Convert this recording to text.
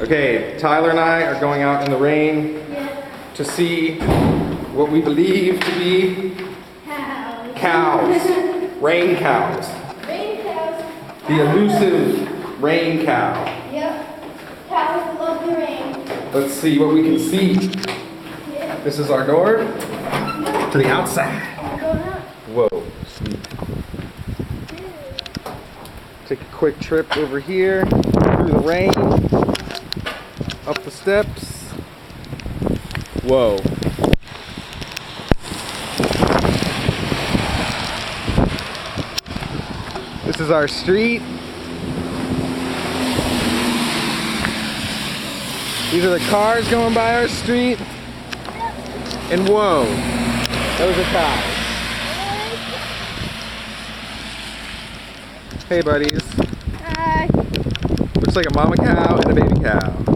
Okay, Tyler and I are going out in the rain to see what we believe to be cows. Rain cows. Rain cows. The elusive rain cow. Yep. Cows love the rain. Let's see what we can see. Yeah. This is our door to the outside. Whoa, sweet. Take a quick trip over here, through the rain, up the steps. Whoa. This is our street. These are the cars going by our street. And whoa, those are cows. Hey buddies. Hi. Looks like a mama cow and a baby cow.